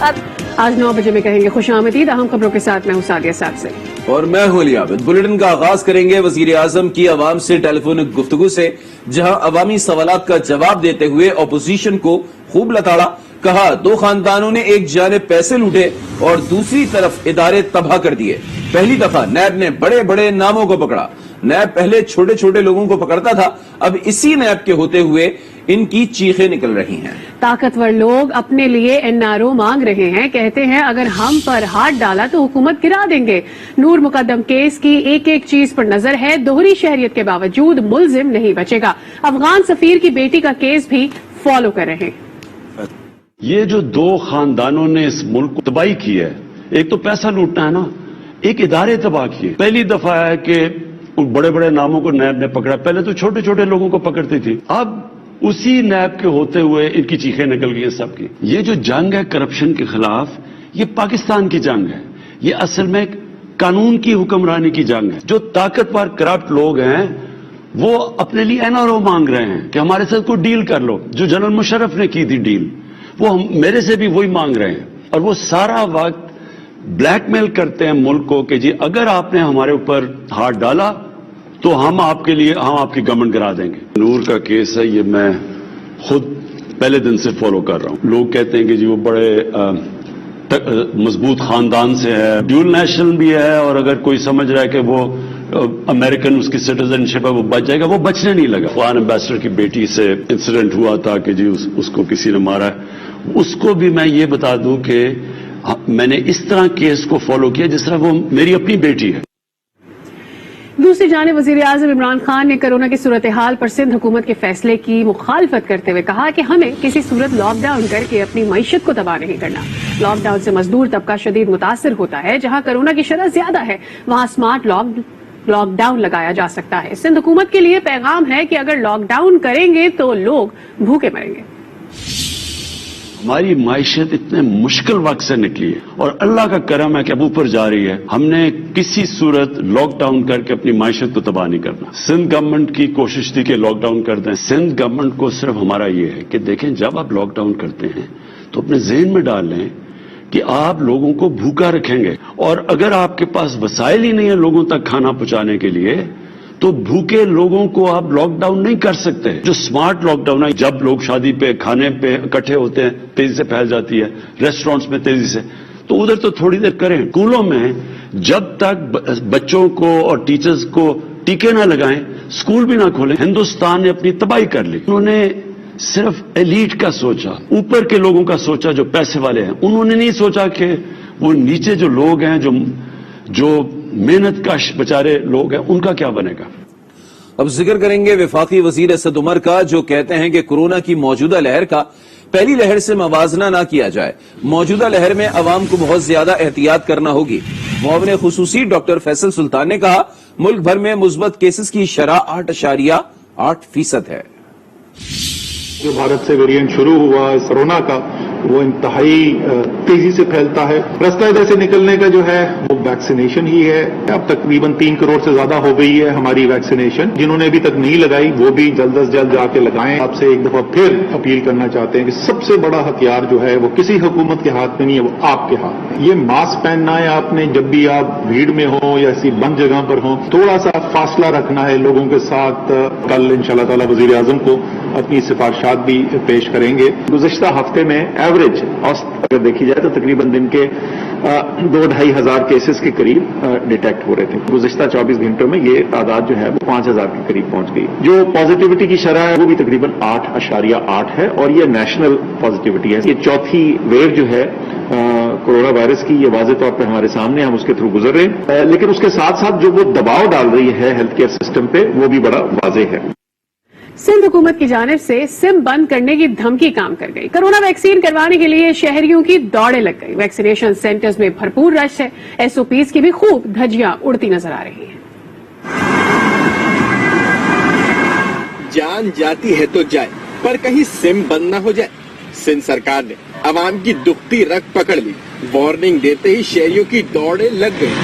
آج 9 بجے میں کہیں گے خوش آمدید. اہم خبروں کے ساتھ میں ہوں سعدیہ صاحب سے اور میں ہوں علی عابد. بلیٹن کا آغاز کریں گے وزیر اعظم کی عوام سے ٹیلی فونک گفتگو سے، جہاں عوامی سوالات کا جواب دیتے ہوئے اپوزیشن کو خوب لتاڑا. کہا 2 خاندانوں نے ایک جانب پیسے لوٹے اور دوسری طرف ادارے تباہ کر دیے. پہلی دفعہ نیب نے بڑے بڑے ناموں کو پکڑا. نیب پہلے چھوٹے چھوٹے لوگوں کو پکڑتا تھا، اب اسی نیب کے ہوتے ہوئے ان کی چیخیں نکل رہی ہیں. طاقتور لوگ اپنے لیے NRO مانگ رہے ہیں. کہتے ہیں اگر ہم پر ہاتھ ڈالا تو حکومت گرا دیں گے. نور مقدم کیس کی ایک ایک چیز پر نظر ہے. دوہری شہریت کے باوجود ملزم نہیں بچے گا. افغان سفیر کی بیٹی کا کیس بھی فالو کر رہے ہیں. یہ جو 2 خاندانوں نے اس ملک کو تباہی کی ہے، ایک تو پیسہ لوٹنا ہے نا، ایک ادارے تباہ کیے. پہلی دفعہ ہے کہ بڑے بڑے ناموں کو نیب نے پکڑا. پہلے تو چھوٹے چھوٹے لوگوں کو پکڑتی تھی، اب اسی نیب کے ہوتے ہوئے ان کی چیخیں نکل گئی ہیں سب کی. یہ جو جنگ ہے کرپشن کے خلاف، یہ پاکستان کی جنگ ہے. یہ اصل میں قانون کی حکمرانی کی جنگ ہے. جو طاقتور کرپٹ لوگ ہیں وہ اپنے لیے NRO مانگ رہے ہیں کہ ہمارے ساتھ کوئی ڈیل کر لو. جو جنرل مشرف نے کی تھی ڈیل، وہ میرے سے بھی وہی مانگ رہے ہیں. اور وہ سارا وقت بلیک میل کرتے ہیں ملک کو کہ جی اگر آپ نے ہمارے اوپر ہاتھ ڈالا تو ہم آپ کے لیے آپ کی گورنمنٹ گرا دیں گے. نور کا کیس ہے، یہ میں خود پہلے دن سے فالو کر رہا ہوں. لوگ کہتے ہیں کہ جی وہ بڑے مضبوط خاندان سے ہے، ڈیول نیشنل بھی ہے، اور اگر کوئی سمجھ رہا ہے کہ وہ امریکن اس کی سٹیزن شپ ہے وہ بچ جائے گا، وہ بچنے نہیں لگا. افغان ایمبیسڈر کی بیٹی سے انسیڈنٹ ہوا تھا کہ جی اس کو کسی نے مارا ہے. اس کو بھی میں یہ بتا دوں کہ میں نے اس طرح کیس کو فالو کیا جس طرح وہ میری اپنی بیٹی ہے. دوسری جانب وزیر اعظم عمران خان نے کرونا کی صورتحال پر سندھ حکومت کے فیصلے کی مخالفت کرتے ہوئے کہا کہ ہمیں کسی صورت لاک ڈاؤن کر کے اپنی معیشت کو تباہ نہیں کرنا. لاک ڈاؤن سے مزدور طبقہ شدید متاثر ہوتا ہے. جہاں کرونا کی شرح زیادہ ہے وہاں سمارٹ لاک ڈاؤن لگایا جا سکتا ہے. سندھ حکومت کے لیے پیغام ہے کہ اگر لاک ڈاؤن کریں گے تو لوگ بھوکے مریں گے. ہماری معیشت اتنے مشکل وقت سے نکلی ہے اور اللہ کا کرم ہے کہ اب اوپر جا رہی ہے. ہم نے کسی صورت لاک ڈاؤن کر کے اپنی معیشت کو تباہ نہیں کرنا. سندھ گورنمنٹ کی کوشش تھی کہ لاک ڈاؤن کر دیں. سندھ گورنمنٹ کو صرف ہمارا یہ ہے کہ دیکھیں جب آپ لاک ڈاؤن کرتے ہیں تو اپنے ذہن میں ڈال لیں کہ آپ لوگوں کو بھوکا رکھیں گے، اور اگر آپ کے پاس وسائل ہی نہیں ہے لوگوں تک کھانا پہنچانے کے لیے تو بھوکے لوگوں کو آپ لاک ڈاؤن نہیں کر سکتے. جو سمارٹ لاک ڈاؤن ہے، جب لوگ شادی پہ کھانے پہ اکٹھے ہوتے ہیں تیزی سے پھیل جاتی ہے، ریسٹورینٹس میں تیزی سے، تو ادھر تو تھوڑی دیر کریں. اسکولوں میں جب تک بچوں کو اور ٹیچرز کو ٹیکے نہ لگائیں اسکول بھی نہ کھولیں. ہندوستان نے اپنی تباہی کر لی. انہوں نے صرف ایلیٹ کا سوچا، اوپر کے لوگوں کا سوچا جو پیسے والے ہیں. انہوں نے نہیں سوچا کہ وہ نیچے جو لوگ ہیں جو محنت کش بیچارے لوگ ہیں ان کا کیا بنے گا. اب ذکر کریں گے وفاقی وزیر اسد عمر کا، جو کہتے ہیں کہ کورونا کی موجودہ لہر کا پہلی لہر سے موازنہ نہ کیا جائے. موجودہ لہر میں عوام کو بہت زیادہ احتیاط کرنا ہوگی. معاون خصوصی ڈاکٹر فیصل سلطان نے کہا ملک بھر میں مثبت کیسز کی شرح 8.8% ہے. جو بھارت سے ویرینٹ شروع ہوا کورونا کا وہ انتہائی تیزی سے پھیلتا ہے. رستہ ادھر سے نکلنے کا جو ہے وہ ویکسینیشن ہی ہے. اب تقریباً 3 کروڑ سے زیادہ ہو گئی ہے ہماری ویکسینیشن. جنہوں نے ابھی تک نہیں لگائی وہ بھی جلد از جلد جا کے لگائیں. آپ سے ایک دفعہ پھر اپیل کرنا چاہتے ہیں کہ سب سے بڑا ہتھیار جو ہے وہ کسی حکومت کے ہاتھ میں نہیں ہے، وہ آپ کے ہاتھ میں. یہ ماسک پہننا ہے آپ نے جب بھی آپ بھیڑ میں ہوں یا ایسی بند جگہ پر ہوں. تھوڑا سا فاصلہ رکھنا ہے لوگوں کے ساتھ. کل انشاءاللہ تعالی وزیر اعظم کو اپنی سفارشات بھی پیش کریں گے. گزشتہ ہفتے میں ایوریج اگر دیکھی جائے تو تقریباً دن کے 2-2.5 ہزار کیسز کے قریب ڈیٹیکٹ ہو رہے تھے. گزشتہ 24 گھنٹوں میں یہ تعداد جو ہے وہ 5000 کے قریب پہنچ گئی. جو پازیٹیوٹی کی شرح ہے وہ بھی تقریباً 8.8 ہے اور یہ نیشنل پازیٹیوٹی ہے. یہ چوتھی ویو جو ہے کورونا وائرس کی یہ واضح طور پہ ہمارے سامنے، ہم اس کے تھرو گزر رہے ہیں. لیکن اس کے ساتھ ساتھ جو وہ دباؤ ڈال رہی ہے ہیلتھ کیئر سسٹم پہ وہ بھی بڑا واضح ہے. سندھ حکومت کی جانب سے سم بند کرنے کی دھمکی کام کر گئی. کرونا ویکسین کروانے کے لیے شہریوں کی دوڑیں لگ گئی. ویکسینیشن سینٹرز میں بھرپور رش ہے. SOPs کی بھی خوب دھجیاں اڑتی نظر آ رہی ہیں. جان جاتی ہے تو جائے پر کہیں سم بند نہ ہو جائے. سندھ سرکار نے عوام کی دکھتی رگ پکڑ لی. وارننگ دیتے ہی شہریوں کی دوڑیں لگ گئی.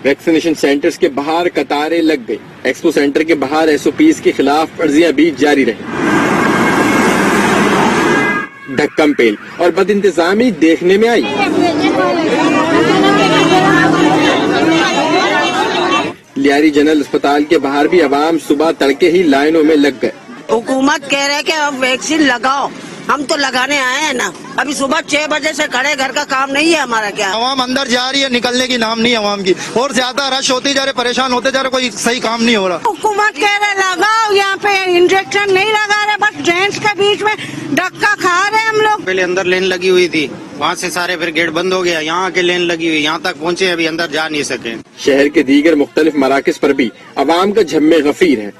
ویکسینیشن سینٹرز کے باہر قطاریں لگ گئی. ایکسپو سینٹر کے باہر SOPs کے خلاف ورزیاں بھی جاری رہیں. ढक्कम पेल और बदइंतजामी देखने में आई। लियारी जनरल अस्पताल के बाहर भी अवाम सुबह तड़के ही लाइनों में लग गए। हुकूमत कह रहे हैं कि अब वैक्सीन लगाओ, हम तो लगाने आए हैं ना। अभी सुबह 6 बजे से खड़े, घर का काम नहीं है हमारा क्या? आवाम अंदर जा रही है, निकलने की नाम नहीं आवाम की, और ज्यादा रश होती जा रहे, परेशान होते जा रहे, कोई सही काम नहीं हो रहा। हुकूमत कह रहे लगाओ, यहाँ पे इंजेक्शन नहीं लगा रहे, बस जेंट्स के बीच में धक्का खा रहे हम लोग। पहले अंदर लेन लगी हुई थी, वहाँ से सारे फिर गेट बंद हो गया, यहाँ के लेन लगी हुई, यहाँ तक पहुँचे, अभी अंदर जा नहीं सके। शहर के दीगर मुख्तलिफ मराकज पर भी अवाम का झम्मे गफीर है।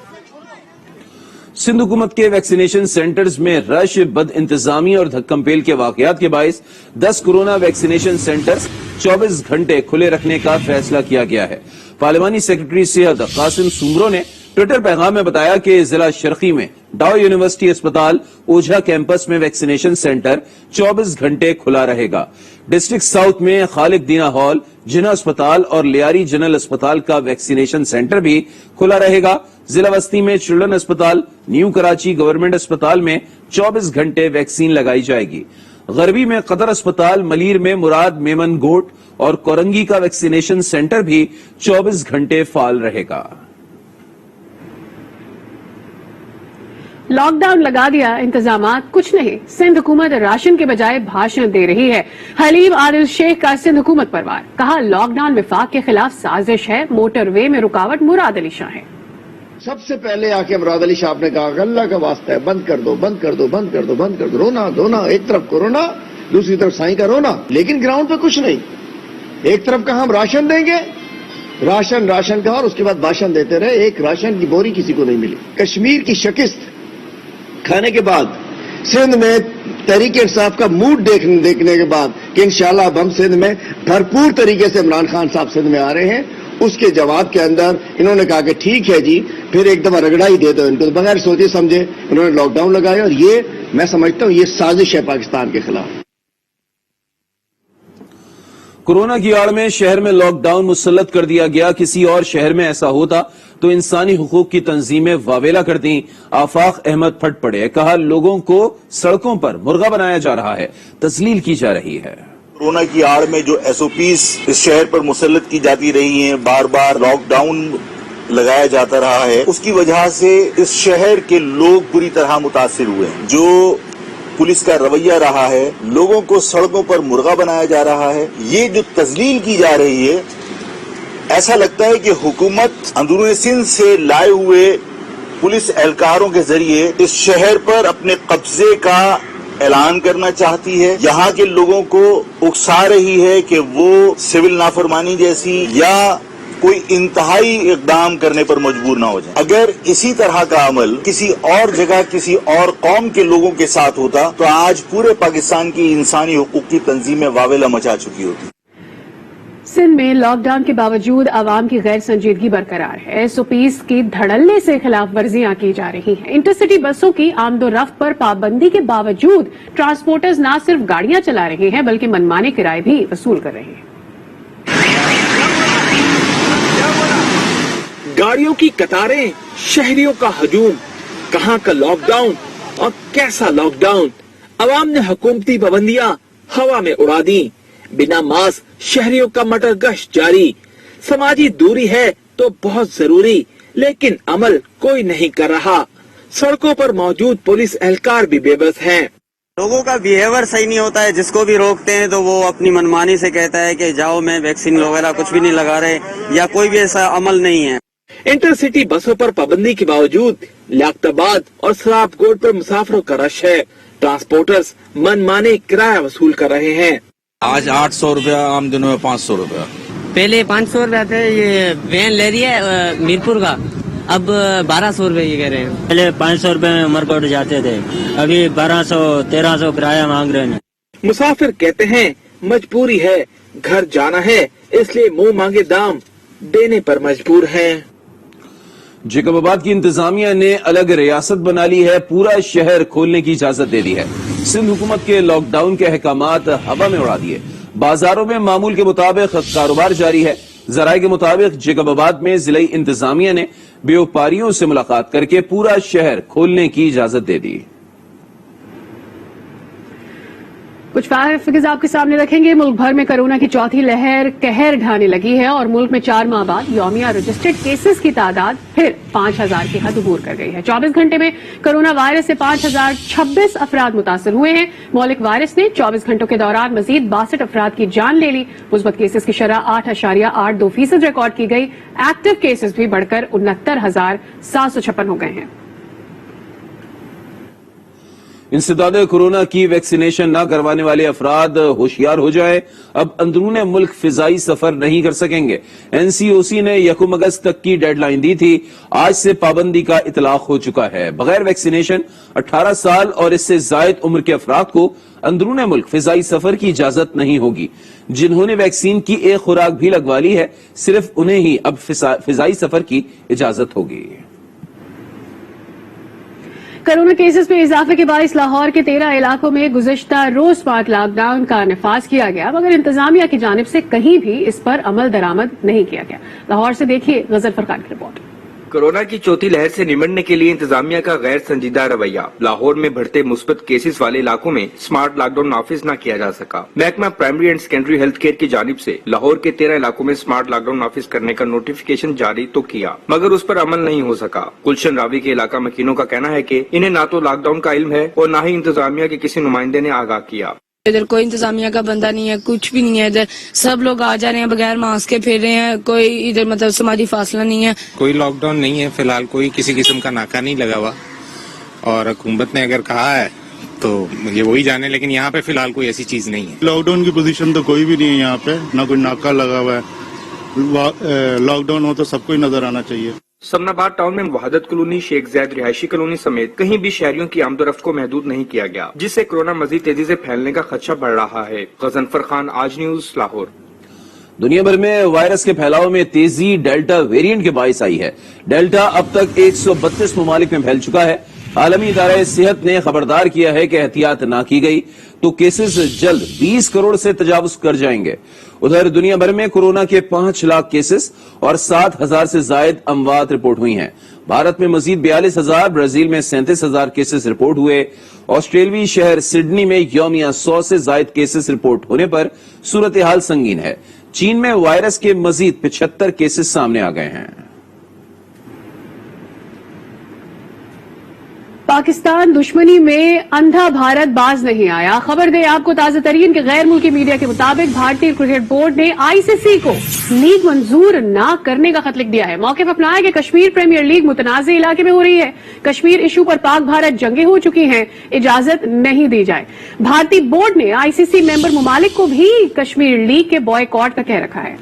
सिंध हुकूमत के वैक्सीनेशन सेंटर्स में रश, बद इंतजामी और धक्कमपेल के वाकयात के बायस 10 कोरोना वैक्सीनेशन सेंटर्स 24 घंटे खुले रखने का फैसला किया गया है। पार्लिमानी सेक्रेटरी सेहत कासिम सुमरो ने ट्विटर पैगाम में बताया कि जिला शर्की में डाउ यूनिवर्सिटी अस्पताल ओझा कैंपस में वैक्सीनेशन सेंटर 24 घंटे खुला रहेगा। डिस्ट्रिक्ट साउथ में खालिक दीना हॉल, जिना अस्पताल और लियारी जनरल अस्पताल का वैक्सीनेशन सेंटर भी खुला रहेगा। जिला बस्ती में चिल्ड्रन अस्पताल, न्यू कराची गवर्नमेंट अस्पताल में 24 घंटे वैक्सीन लगाई जाएगी। गरबी में कतर अस्पताल, मलीर में मुराद मेमन गोट और कोरंगी का वैक्सीनेशन सेंटर भी 24 घंटे फाल रहेगा। लॉकडाउन लगा दिया, इंतजामात कुछ नहीं। सिंध हुकूमत राशन के बजाय भाषण दे रही है। हलीम आदिल शेख का सिंध हुकूमत पर वार, कहा लॉकडाउन विफाक के खिलाफ साजिश है, मोटर वे में रुकावट मुराद अली शाह है। सबसे पहले आके मुराद अली शाह ने कहा अल्लाह का वास्ता है, बंद कर दो, बंद कर दो, बंद कर दो, बंद कर दो, रोना धोना, एक तरफ कोरोना, दूसरी तरफ साईं का रोना, लेकिन ग्राउंड पे कुछ नहीं। एक तरफ कहा हम राशन देंगे, राशन कहा, और उसके बाद भाषण देते रहे, एक राशन की बोरी किसी को नहीं मिली। कश्मीर की शिकस्त खाने के बाद सिंध में तहरीक इंसाफ का मूड देखने के बाद कि इंशाल्लाह अब हम सिंध में भरपूर तरीके से इमरान खान साहब सिंध में आ रहे हैं, उसके जवाब के अंदर इन्होंने कहा कि ठीक है जी, फिर एक दफा रगड़ा ही दे दो इनको। बगैर सोचे समझे इन्होंने लॉकडाउन लगाया, और ये मैं समझता हूं ये साजिश है पाकिस्तान के खिलाफ। कोरोना की आड़ में शहर में लॉकडाउन मुसल्लत कर दिया गया। किसी और शहर में ऐसा होता तो इंसानी हुकूक की तंजीमें वावेला करती। आफाक अहमद फट पड़े, कहा लोगों को सड़कों पर मुर्गा बनाया जा रहा है, तस्लील की जा रही है। कोरोना की आड़ में जो SOPs इस शहर पर मुसल्लत की जाती रही हैं, बार बार लॉकडाउन लगाया जाता रहा है, उसकी वजह से इस शहर के लोग बुरी तरह मुतासिर हुए हैं। जो पुलिस का रवैया रहा है, लोगों को सड़कों पर मुर्गा बनाया जा रहा है, ये जो तस्लील की जा रही है, ऐसा लगता है कि हुकूमत अंदरूनी सिंध से लाए हुए पुलिस एहलकारों के जरिए इस शहर पर अपने कब्जे का ऐलान करना चाहती है। यहाँ के लोगों को उकसा रही है कि वो सिविल नाफरमानी जैसी या कोई इंतहाई इकदाम करने पर मजबूर ना हो जाए। अगर इसी तरह का अमल किसी और जगह किसी और कौम के लोगों के साथ होता तो आज पूरे पाकिस्तान की इंसानी हुकूक की तंजीमें वावेला मचा चुकी होती। सिंध में लॉकडाउन के बावजूद आवाम की गैर संजीदगी बरकरार है। SOPs की धड़ल्ले से खिलाफ वर्जियां की जा रही हैं। इंटरसिटी बसों की आमदोरफ्त पर पाबंदी के बावजूद ट्रांसपोर्टर्स न सिर्फ गाड़ियां चला रहे हैं बल्कि मनमाने किराए भी वसूल कर रहे हैं। गाड़ियों की कतारें, शहरियों का हजूम, कहां का लॉकडाउन और कैसा लॉकडाउन। अवाम ने हुकूमती पाबंदियां हवा में उड़ा दी। बिना मास्क शहरियों का मटर गश्त जारी। समाजी दूरी है तो बहुत जरूरी, लेकिन अमल कोई नहीं कर रहा। सड़कों पर मौजूद पुलिस एहलकार भी बेबस हैं। लोगों का बिहेवियर सही नहीं होता है, जिसको भी रोकते हैं तो वो अपनी मनमानी से कहता है कि जाओ, मैं वैक्सीन वगैरह कुछ भी नहीं लगा रहे, या कोई भी ऐसा अमल नहीं है। इंटरसिटी बसों पर पाबंदी के बावजूद लियाकताबाद और सराफकोट पर मुसाफिरों का रश है। ट्रांसपोर्टर्स मनमाने किराया वसूल कर रहे हैं। आज 800 रुपया, आम दिनों में 500 रुपया। पहले 500 रुपया थे, ये वैन ले रही है मीरपुर का, अब 1200 रुपये ये कह रहे हैं। पहले 500 रुपए में उमरकोट जाते थे, अभी 1200-1300 किराया मांग रहे हैं। मुसाफिर कहते हैं मजबूरी है, घर जाना है, इसलिए मुंह मांगे दाम देने पर मजबूर हैं। जेकबाबाद की इंतजामिया ने अलग रियासत बना ली है, पूरा शहर खोलने की इजाजत दे दी है। सिंध हुकूमत के लॉकडाउन के अहकामात हवा में उड़ा दिए। बाजारों में मामूल के मुताबिक कारोबार जारी है। जराये के मुताबिक जेकबाबाद में जिला इंतजामिया ने व्यापारियों से मुलाकात करके पूरा शहर खोलने की इजाजत दे दी। कुछ फिगर्स आपके सामने रखेंगे। मुल्क भर में कोरोना की चौथी लहर कहर ढाने लगी है और मुल्क में 4 माह बाद यौमिया रजिस्टर्ड केसेस की तादाद फिर 5000 की हद अबूर कर गई है। 24 घंटे में कोरोना वायरस से 5026 अफराद मुतासर हुए हैं। मौलिक वायरस ने 24 घंटों के दौरान मजीद 62 अफराद की जान ले ली। मुस्बत केसेस की शरह 8.82% रिकॉर्ड की गई। एक्टिव केसेस भी बढ़कर 69,756 हो गए हैं। इंसदाद कोरोना की वैक्सीनेशन न करवाने वाले अफराद होशियार हो जाएं। अब अंदरूने मुल्क फिजाई सफर नहीं कर सकेंगे। एनसीओसी ने 1 अगस्त तक की डेडलाइन दी थी। आज से पाबंदी का इतलाक हो चुका है। बगैर वैक्सीनेशन 18 साल और इससे जायद उम्र के अफराद को अंदरूने मुल्क फिजाई सफर की इजाजत नहीं होगी। जिन्होंने वैक्सीन की एक खुराक भी लगवा ली है, सिर्फ उन्हें ही अब फिजाई सफर की इजाजत होगी। कोरोना केसेस में इजाफे के बायस लाहौर के 13 इलाकों में गुज़िश्ता रोज स्मार्ट लॉकडाउन का नफाज किया गया, मगर इंतजामिया की जानिब से कहीं भी इस पर अमल दरामद नहीं किया गया। लाहौर से देखिए गजल फरकान की रिपोर्ट। कोरोना की चौथी लहर से निमटने के लिए इंतजामिया का गैर संजीदा रवैया। लाहौर में बढ़ते मुस्बत केसेस वाले इलाकों में स्मार्ट लॉकडाउन नाफिज न किया जा सका। महकमा primary and secondary health care की जानिब से लाहौर के 13 इलाकों में स्मार्ट लॉकडाउन नाफिज करने का नोटिफिकेशन जारी तो किया, मगर उस पर अमल नहीं हो सका। गुलशन रावी के इलाका मकीनों का कहना है कि इन्हें न तो लॉकडाउन का इल्म है और न ही इंतजामिया के किसी नुमाइंदे ने आगाह किया। इधर कोई इंतजामिया का बंदा नहीं है, कुछ भी नहीं है। इधर सब लोग आ जा रहे हैं बगैर मास्क के फिर रहे हैं। कोई इधर मतलब समाजी फासला नहीं है। कोई लॉकडाउन नहीं है फिलहाल, कोई किसी किस्म का नाका नहीं लगा हुआ और हुकूमत ने अगर कहा है तो ये वही जाने, लेकिन यहाँ पे फिलहाल कोई ऐसी चीज नहीं है। लॉकडाउन की पोजीशन तो कोई भी नहीं है यहाँ पे, ना कोई नाका लगा हुआ है। लॉकडाउन हो तो सबको ही नजर आना चाहिए। समनाबाद टाउन में वहादत कॉलोनी, शेख ज़ैद रिहायशी कॉलोनी समेत कहीं भी शहरियों की आमदोरफ्त को महदूद नहीं किया गया, जिससे कोरोना मजीद तेजी से फैलने का खदशा बढ़ रहा है। गजनफर खान, आज न्यूज, लाहौर। दुनिया भर में वायरस के फैलाव में तेजी डेल्टा वेरिएंट के बायस आई है। डेल्टा अब तक 132 ममालिक में फैल चुका है। आलमी इदारा सेहत ने खबरदार किया है कि एहतियात ना की गई तो केसेस जल्द 20 करोड़ से तजावुज कर जाएंगे। उधर दुनिया भर में कोरोना के 5 लाख केसेस और 7,000 से जायद अमवात रिपोर्ट हुई हैं। भारत में मजीद 42,000, ब्राजील में 37,000 केसेस रिपोर्ट हुए। ऑस्ट्रेलियाई शहर सिडनी में यौमिया 100 से जायद केसेस रिपोर्ट होने पर सूरत हाल संगीन है। चीन में वायरस के मजीद 75 केसेस सामने आ गए हैं। पाकिस्तान दुश्मनी में अंधा भारत बाज नहीं आया। खबर दें आपको ताजा तरीन के गैर मुल्की मीडिया के मुताबिक भारतीय क्रिकेट बोर्ड ने आईसीसी को लीग मंजूर न करने का खत लिख दिया है। मौके पर अपनाया कि कश्मीर प्रीमियर लीग मुतनाज़ इलाके में हो रही है। कश्मीर इशू पर पाक भारत जंगे हो चुकी हैं, इजाजत नहीं दी जाए। भारतीय बोर्ड ने आईसीसी मेंबर मुमालिक को भी कश्मीर लीग के बॉयकॉट का कह रखा है।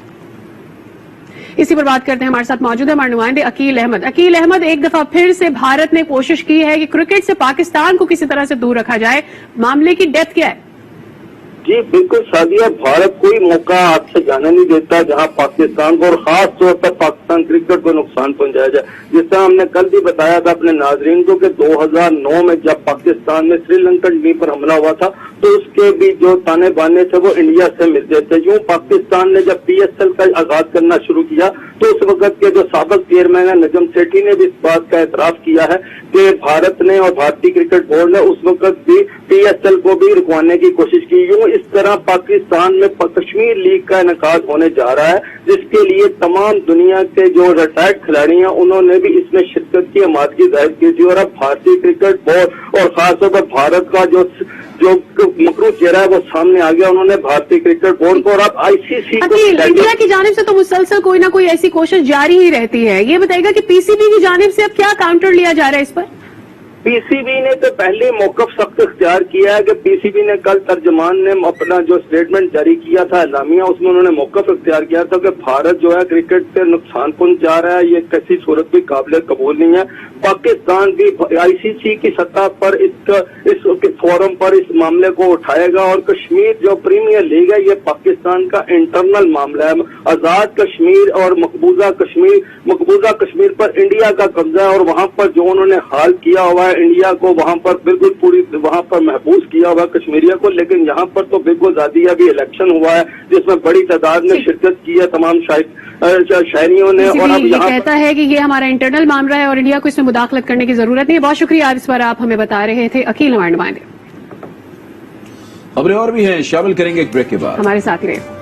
इसी पर बात करते हैं, हमारे साथ मौजूद है हमारे नुमाइंदे अकील अहमद। अकील अहमद, एक दफा फिर से भारत ने कोशिश की है कि क्रिकेट से पाकिस्तान को किसी तरह से दूर रखा जाए। मामले की डेप्थ क्या है? जी बिल्कुल सादिया, भारत कोई मौका हाथ से जाने नहीं देता जहां पाकिस्तान को और खास तौर पर पाकिस्तान क्रिकेट को नुकसान पहुंचाया जाए। जिस तरह हमने कल भी बताया था अपने नाजरीन को कि 2009 में जब पाकिस्तान में श्रीलंकन टीम पर हमला हुआ था तो उसके भी जो ताने बाने थे वो इंडिया से मिलते थे। यूं पाकिस्तान ने जब PSL का आगाज करना शुरू किया तो उस वक्त के जो साबिक चेयरमैन है नजम सेठी ने भी इस बात का एतराफ किया है कि भारत ने और भारतीय क्रिकेट बोर्ड ने उस वक्त भी PSL को भी रुकवाने की कोशिश की। यूं इस तरह पाकिस्तान में कश्मीर लीग का इनेकाद होने जा रहा है, जिसके लिए तमाम दुनिया के जो रिटायर्ड खिलाड़ी हैं उन्होंने भी इसमें शिरकत की आमादगी जाहिर की थी। और अब भारतीय क्रिकेट बोर्ड और खासतौर पर भारत का जो मकरू चेहरा है वो सामने आ गया। उन्होंने भारतीय क्रिकेट बोर्ड को और अब ICC को इंडिया की जानिब से तो मुसलसल कोई ना कोई ऐसी कोशिश जारी ही रहती है। ये बताएगा कि PCB की जानिब से अब क्या काउंटर लिया जा रहा है इस पर? PCB ने तो पहले मौकफ सख्त इख्तियार किया है कि PCB ने कल तर्जमान ने अपना जो स्टेटमेंट जारी किया था एलामिया, उसमें उन्होंने मौकफ इख्तियार किया था कि भारत जो है क्रिकेट से नुकसान पहुंचा रहा है, ये किसी सूरत भी काबिल कबूल नहीं है। पाकिस्तान भी ICC की सतह पर इस फोरम पर इस मामले को उठाएगा और कश्मीर जो प्रीमियर लीग है ये पाकिस्तान का इंटरनल मामला है। आजाद कश्मीर और मकबूजा कश्मीर पर इंडिया का कब्जा है और वहाँ पर जो उन्होंने हाल किया हुआ है इंडिया को वहाँ पर बिल्कुल पूरी वहाँ पर महबूस किया हुआ कश्मीरिया को। लेकिन यहाँ पर तो बिल्कुल ज्यादा अभी इलेक्शन हुआ है जिसमें बड़ी तादाद में शिरकत की है तमाम शहरियों ने। और अब यहाँ कहता है कि ये हमारा इंटरनल मामला है और इंडिया को इसमें मुदाखलत करने की जरूरत नहीं है। बहुत शुक्रिया, इस पर आप हमें बता रहे थे अकील हमारे नुमाइंदे। खबरें और भी हैं, शामिल करेंगे एक ब्रेक के बाद। हमारे साथ ही रहे।